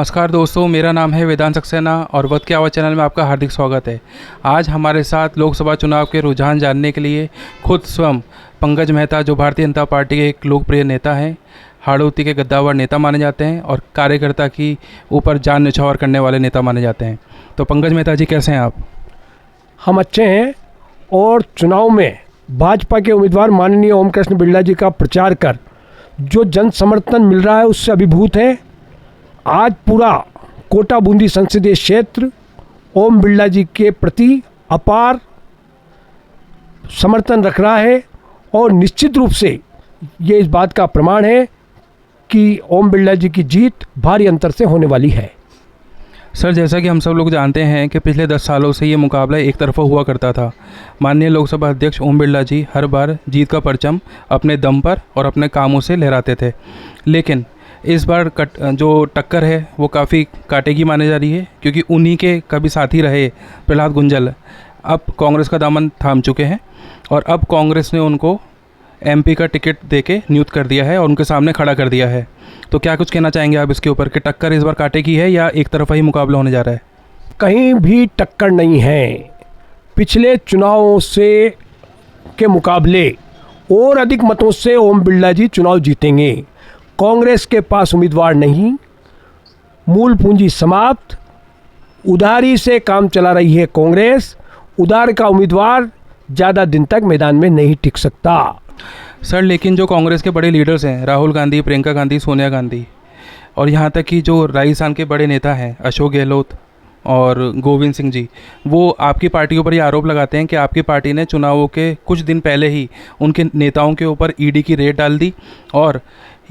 नमस्कार दोस्तों, मेरा नाम है वेदांत सक्सेना और वक्त की आवाज़ चैनल में आपका हार्दिक स्वागत है। आज हमारे साथ लोकसभा चुनाव के रुझान जानने के लिए खुद स्वयं पंकज मेहता, जो भारतीय जनता पार्टी के एक लोकप्रिय नेता हैं, हाड़ौती के गद्दावर नेता माने जाते हैं और कार्यकर्ता की ऊपर जान न्यौछावर करने वाले नेता माने जाते हैं। तो पंकज मेहता जी, कैसे हैं आप? हम अच्छे हैं और चुनाव में भाजपा के उम्मीदवार माननीय ओम कृष्ण बिरला जी का प्रचार कर जो जन समर्थन मिल रहा है उससे अभिभूत हैं। आज पूरा कोटा बूंदी संसदीय क्षेत्र ओम बिरला जी के प्रति अपार समर्थन रख रहा है और निश्चित रूप से ये इस बात का प्रमाण है कि ओम बिरला जी की जीत भारी अंतर से होने वाली है। सर, जैसा कि हम सब लोग जानते हैं कि पिछले 10 सालों से ये मुकाबला एक तरफा हुआ करता था। माननीय लोकसभा अध्यक्ष ओम बिरला जी हर बार जीत का परचम अपने दम पर और अपने कामों से लहराते थे, लेकिन इस बार जो टक्कर है वो काफ़ी कांटे की मानी जा रही है, क्योंकि उन्हीं के कभी साथी रहे प्रहलाद गुंजल अब कांग्रेस का दामन थाम चुके हैं और अब कांग्रेस ने उनको एमपी का टिकट देके नियुक्त कर दिया है और उनके सामने खड़ा कर दिया है। तो क्या कुछ कहना चाहेंगे आप इसके ऊपर कि टक्कर इस बार कांटे की है या एक तरफा ही मुकाबला होने जा रहा है? कहीं भी टक्कर नहीं है। पिछले चुनावों से के मुकाबले और अधिक मतों से ओम बिरला जी चुनाव जीतेंगे। कांग्रेस के पास उम्मीदवार नहीं, मूल पूंजी समाप्त, उधारी से काम चला रही है कांग्रेस। उधार का उम्मीदवार ज़्यादा दिन तक मैदान में नहीं टिक सकता। सर, लेकिन जो कांग्रेस के बड़े लीडर्स हैं, राहुल गांधी, प्रियंका गांधी, सोनिया गांधी और यहाँ तक कि जो राजस्थान के बड़े नेता हैं अशोक गहलोत और गोविंद सिंह जी, वो आपकी पार्टी के ऊपर ये आरोप लगाते हैं कि आपकी पार्टी ने चुनावों के कुछ दिन पहले ही उनके नेताओं के ऊपर ईडी की रेड डाल दी और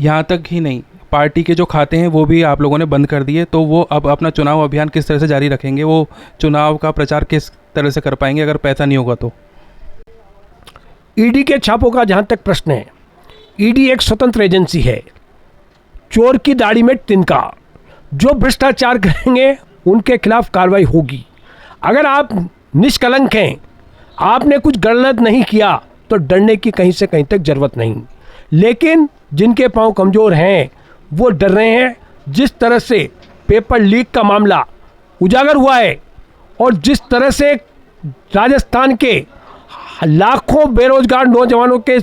यहाँ तक ही नहीं, पार्टी के जो खाते हैं वो भी आप लोगों ने बंद कर दिए। तो वो अब अपना चुनाव अभियान किस तरह से जारी रखेंगे? वो चुनाव का प्रचार किस तरह से कर पाएंगे अगर पैसा नहीं होगा तो? ईडी के छापों का जहाँ तक प्रश्न है, ईडी एक स्वतंत्र एजेंसी है। चोर की दाढ़ी में तिनका। जो भ्रष्टाचार करेंगे उनके खिलाफ कार्रवाई होगी। अगर आप निष्कलंक हैं, आपने कुछ गलत नहीं किया, तो डरने की कहीं से कहीं तक जरूरत नहीं। लेकिन जिनके पांव कमज़ोर हैं वो डर रहे हैं। जिस तरह से पेपर लीक का मामला उजागर हुआ है और जिस तरह से राजस्थान के लाखों बेरोजगार नौजवानों के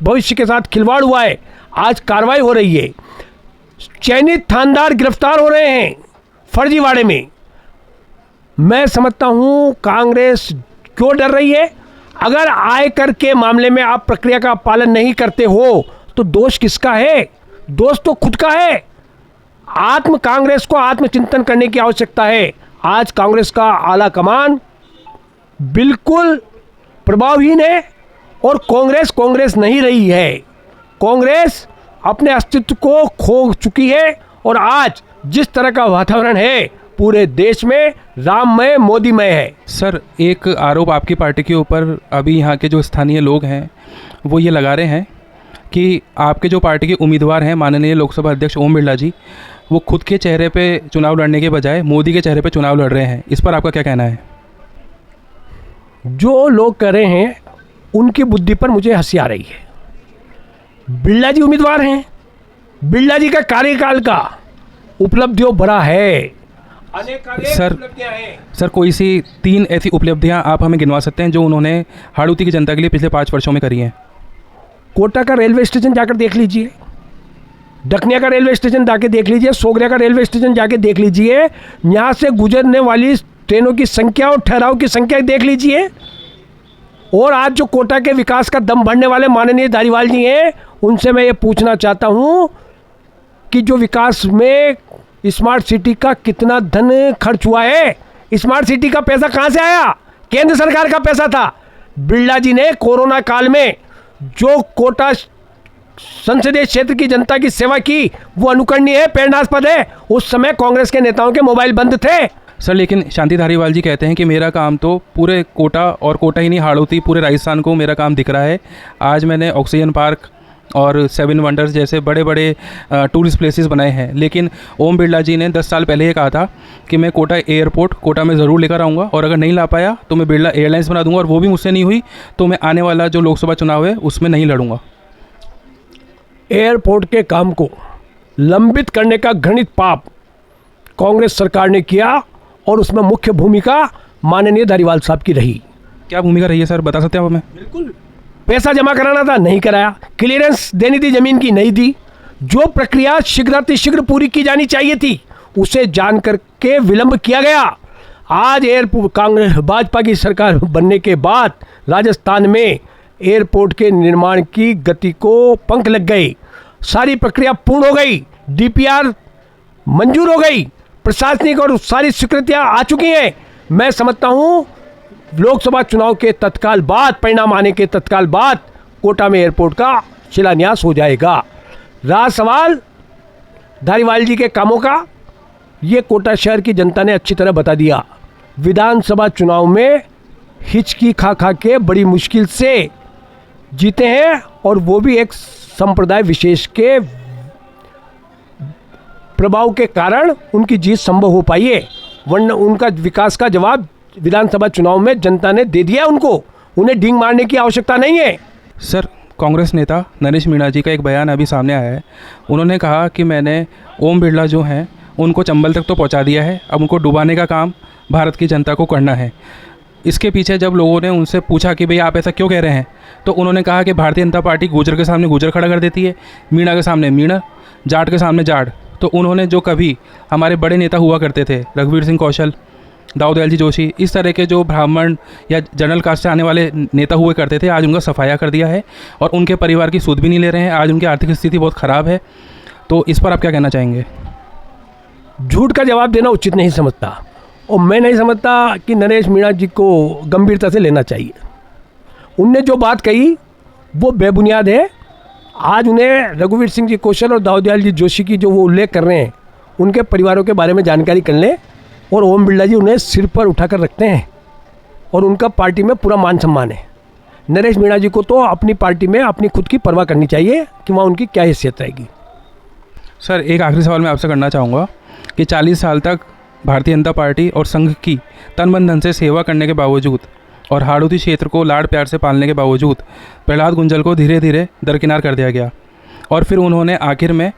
भविष्य के साथ खिलवाड़ हुआ है, आज कार्रवाई हो रही है, चयनित थानेदार गिरफ्तार हो रहे हैं फर्जीवाड़े में। मैं समझता हूं कांग्रेस क्यों डर रही है। अगर आयकर के मामले में आप प्रक्रिया का पालन नहीं करते हो तो दोष किसका है? दोष तो खुद का है। कांग्रेस को आत्मचिंतन करने की आवश्यकता है। आज कांग्रेस का आला कमान बिल्कुल प्रभावहीन है और कांग्रेस नहीं रही है। कांग्रेस अपने अस्तित्व को खो चुकी है और आज जिस तरह का वातावरण है पूरे देश में राममय मोदीमय है। सर, एक आरोप आपकी पार्टी के ऊपर अभी यहाँ के जो स्थानीय लोग हैं वो ये लगा रहे हैं कि आपके जो पार्टी के उम्मीदवार हैं माननीय लोकसभा अध्यक्ष ओम बिरला जी, वो खुद के चेहरे पे चुनाव लड़ने के बजाय मोदी के चेहरे पे चुनाव लड़ रहे हैं। इस पर आपका क्या कहना है? जो लोग कह रहे हैं उनकी बुद्धि पर मुझे हंसी आ रही है। बिरला जी उम्मीदवार हैं, बिरला जी का कार्यकाल का उपलब्धियों भरा है। सर, कोई सी 3 ऐसी उपलब्धियां आप हमें गिनवा सकते हैं जो उन्होंने हाड़ौती की जनता के लिए पिछले 5 वर्षों में करी हैं? कोटा का रेलवे स्टेशन जाकर देख लीजिए, डकनिया का रेलवे स्टेशन जाके देख लीजिए, सोगरा का रेलवे स्टेशन जाके देख लीजिए, यहाँ से गुजरने वाली ट्रेनों की संख्या और ठहराव की संख्या देख लीजिए। और आज जो कोटा के विकास का दम भरने वाले माननीय धारीवाल जी हैं, उनसे मैं ये पूछना चाहता हूँ कि जो विकास में स्मार्ट सिटी का कितना धन खर्च हुआ है? स्मार्ट सिटी का पैसा कहाँ से आया? केंद्र सरकार का पैसा था। बिरला जी ने कोरोना काल में जो कोटा संसदीय क्षेत्र की जनता की सेवा की वो अनुकरणीय है, प्रेरणास्पद है। उस समय कांग्रेस के नेताओं के मोबाइल बंद थे। सर, लेकिन शांति धारीवाल जी कहते हैं कि मेरा काम तो पूरे कोटा और कोटा ही नहीं, हाड़ौती पूरे राजस्थान को मेरा काम दिख रहा है। आज मैंने ऑक्सीजन पार्क और 7 वंडर्स जैसे बड़े बड़े टूरिस्ट प्लेसेस बनाए हैं। लेकिन ओम बिरला जी ने 10 साल पहले ये कहा था कि मैं कोटा एयरपोर्ट कोटा में ज़रूर लेकर आऊँगा और अगर नहीं ला पाया तो मैं बिरला एयरलाइंस बना दूंगा, और वो भी मुझसे नहीं हुई तो मैं आने वाला जो लोकसभा चुनाव है उसमें नहीं लड़ूंगा। एयरपोर्ट के काम को लंबित करने का घृणित पाप कांग्रेस सरकार ने किया और उसमें मुख्य भूमिका माननीय धारीवाल साहब की रही। क्या भूमिका रही है सर, बता सकते हैं आप हमें? बिल्कुल, पैसा जमा कराना था, नहीं कराया। क्लियरेंस देनी थी जमीन की, नहीं दी। जो प्रक्रिया शीघ्र पूरी की जानी चाहिए थी उसे जान करके विलंब किया गया। आज एयरपोर्ट कांग्रेस भाजपा की सरकार बनने के बाद राजस्थान में एयरपोर्ट के निर्माण की गति को पंख लग गए। सारी प्रक्रिया पूर्ण हो गई, डीपीआर मंजूर हो गई, प्रशासनिक और सारी स्वीकृतियां आ चुकी हैं। मैं समझता हूं लोकसभा चुनाव के तत्काल बाद, परिणाम आने के तत्काल बाद कोटा में एयरपोर्ट का शिलान्यास हो जाएगा। रहा सवाल धारीवाल जी के कामों का, ये कोटा शहर की जनता ने अच्छी तरह बता दिया। विधानसभा चुनाव में हिचकी खा खा के बड़ी मुश्किल से जीते हैं और वो भी एक संप्रदाय विशेष के प्रभाव के कारण उनकी जीत संभव हो पाई है, वरना उनका विकास का जवाब विधानसभा चुनाव में जनता ने दे दिया उनको। उन्हें डींग मारने की आवश्यकता नहीं है। सर, कांग्रेस नेता नरेश मीणा जी का एक बयान अभी सामने आया है। उन्होंने कहा कि मैंने ओम बिरला जो हैं उनको चंबल तक तो पहुंचा दिया है, अब उनको डुबाने का काम भारत की जनता को करना है। इसके पीछे जब लोगों ने उनसे पूछा कि भाई आप ऐसा क्यों कह रहे हैं, तो उन्होंने कहा कि भारतीय जनता पार्टी गुजर के सामने गुजर खड़ा कर देती है, मीणा के सामने मीणा, जाट के सामने जाट। तो उन्होंने जो कभी हमारे बड़े नेता हुआ करते थे, रघुवीर सिंह कौशल, दाऊदयाल जी जोशी, इस तरह के जो ब्राह्मण या जनरल कास्ट से आने वाले नेता हुए करते थे, आज उनका सफाया कर दिया है और उनके परिवार की सूद भी नहीं ले रहे हैं। आज उनकी आर्थिक स्थिति बहुत ख़राब है। तो इस पर आप क्या कहना चाहेंगे? झूठ का जवाब देना उचित नहीं समझता और मैं नहीं समझता कि नरेश मीणा जी को गंभीरता से लेना चाहिए। उनने जो बात कही वो बेबुनियाद है। आज उन्हें रघुवीर सिंह जी कौशल और दाऊदयाल जी जोशी की जो वो उल्लेख कर रहे हैं, उनके परिवारों के बारे में जानकारी कर लें और ओम बिरला जी उन्हें सिर पर उठाकर रखते हैं और उनका पार्टी में पूरा मान सम्मान है। नरेश मीणा जी को तो अपनी पार्टी में अपनी खुद की परवाह करनी चाहिए कि वहाँ उनकी क्या हैसियत रहेगी। सर, एक आखिरी सवाल मैं आपसे करना चाहूँगा कि 40 साल तक भारतीय जनता पार्टी और संघ की तन मन धन से सेवा करने के बावजूद और हाड़ौती क्षेत्र को लाड़ प्यार से पालने के बावजूद प्रहलाद गुंजल को धीरे धीरे दरकिनार कर दिया गया और फिर उन्होंने आखिर में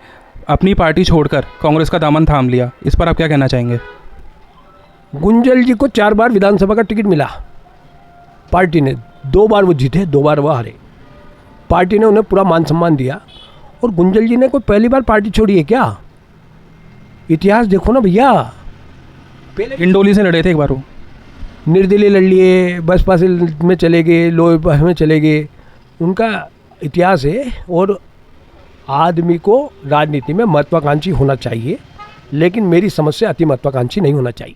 अपनी पार्टी छोड़कर कांग्रेस का दामन थाम लिया। इस पर आप क्या कहना चाहेंगे? गुंजल जी को 4 बार विधानसभा का टिकट मिला पार्टी ने, 2 बार वो जीते, 2 बार वो हारे। पार्टी ने उन्हें पूरा मान सम्मान दिया और गुंजल जी ने कोई पहली बार पार्टी छोड़ी है क्या? इतिहास देखो ना भैया। पहले इंडोली से लड़े थे एक बार, वो निर्दलीय लड़ लिए, बसपा से में चले गए, लोहे में चले गए। उनका इतिहास है और आदमी को राजनीति में महत्वाकांक्षी होना चाहिए, लेकिन मेरी समझ से अति महत्वाकांक्षी नहीं होना चाहिए।